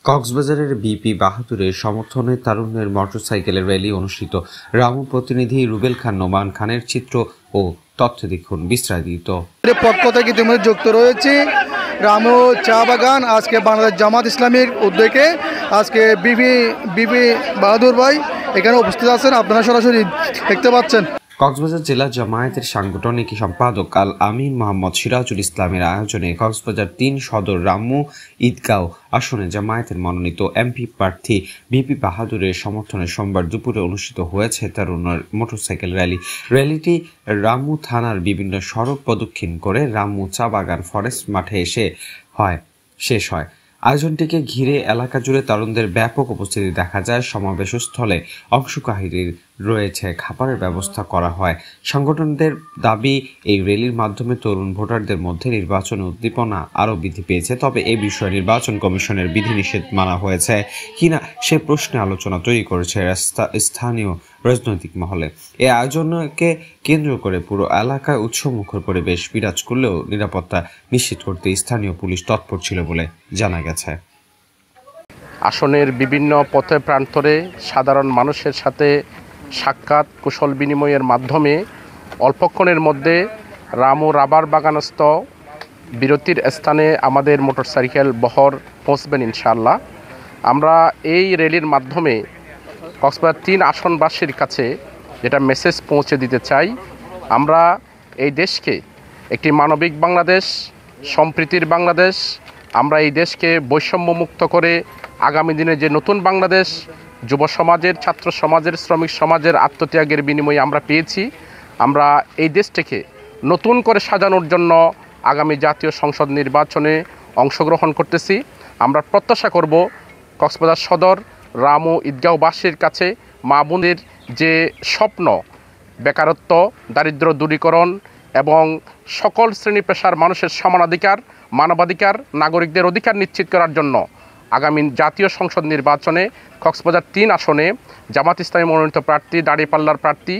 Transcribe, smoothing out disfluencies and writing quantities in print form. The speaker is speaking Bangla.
কক্সবাজারের বিপি বাহাদুরের সমর্থনে তারুণ্যের মোটরসাইকেলের র্যালি অনুষ্ঠিত। রামু প্রতিনিধি রুবেল খান নোমান খানের চিত্র ও তথ্য দেখুন বিস্তারিত। পক্ষ থেকে ইতিমধ্যে যুক্ত রয়েছে রামু চা বাগান। আজকে বাংলাদেশ জামাত ইসলামীর উদ্যোগে আজকে বিপি বাহাদুর ভাই এখানে উপস্থিত আছেন, আপনারা সরাসরি দেখতে পাচ্ছেন। কক্সবাজার জেলা জামায়াতের সাংগঠনিক সম্পাদক আল আমিন মোহাম্মদ সিরাজুল ইসলামের আয়োজনে কক্সবাজার ৩ সদর রামু ঈদগাঁও আসনে জামায়াতের মনোনীত এমপি প্রার্থী বিপি বাহাদুরের সমর্থনে সোমবার দুপুরে অনুষ্ঠিত হয়েছে তারুণ্যের মোটরসাইকেল র্যালি। র্যালিটি রামু থানার বিভিন্ন সড়ক প্রদক্ষিণ করে রামু চা বাগান ফরেস্ট মাঠে শেষ হয়। আয়োজনটিকে ঘিরে এলাকা জুড়ে তরুণদের ব্যাপক উপস্থিতি দেখা যায়। সমাবেশস্থলে অংশগ্রহীদের রয়েছে খাবারের ব্যবস্থা করা হয়। সংগঠনদের দাবি, এই র্যালির মাধ্যমে তরুণ ভোটারদের মধ্যে নির্বাচন উদ্দীপনা আরও বৃদ্ধি পেয়েছে। তবে এই বিষয়ে নির্বাচন কমিশনের বিধিনিষেধ মানা হয়েছে কিনা সে প্রশ্নে আলোচনা তৈরি করেছে স্থানীয় রাজনৈতিক মহলে। এই আয়োজনকে কেন্দ্র করে পুরো এলাকায় উৎসবমুখর পরিবেশ বিরাজ করলেও নিরাপত্তা নিশ্চিত করতে স্থানীয় পুলিশ তৎপর ছিল বলে জানা গেছে। আসনের বিভিন্ন পথে প্রান্তরে সাধারণ মানুষের সাথে সাক্ষাৎ কুশল বিনিময়ের মাধ্যমে অল্পক্ষণের মধ্যে রামু রাবার বাগানস্থ বিরতির স্থানে আমাদের মোটরসাইকেল বহর পৌঁছবেন ইনশাআল্লাহ। আমরা এই র্যালির মাধ্যমে কক্সবাজার ৩ আসনবাসীর কাছে যেটা মেসেজ পৌঁছে দিতে চাই, আমরা এই দেশকে একটি মানবিক বাংলাদেশ, সম্প্রীতির বাংলাদেশ, আমরা এই দেশকে বৈষম্যমুক্ত করে আগামী দিনে যে নতুন বাংলাদেশ যুব সমাজের, ছাত্র সমাজের, শ্রমিক সমাজের আত্মত্যাগের বিনিময়ে আমরা পেয়েছি, আমরা এই দেশটিকে নতুন করে সাজানোর জন্য আগামী জাতীয় সংসদ নির্বাচনে অংশগ্রহণ করতেছি। আমরা প্রত্যাশা করব কক্সবাজার সদর রামু ঈদগাঁওবাসীর কাছে মা বোনের যে স্বপ্ন, বেকারত্ব, দারিদ্র্য দূরীকরণ এবং সকল শ্রেণী পেশার মানুষের সমানাধিকার, মানবাধিকার, নাগরিকদের অধিকার নিশ্চিত করার জন্য আগামী জাতীয় সংসদ নির্বাচনে কক্সবাজার ৩ আসনে জামাত ইসলামী মনোনীত প্রার্থী, দাঁড়িপাল্লার প্রার্থী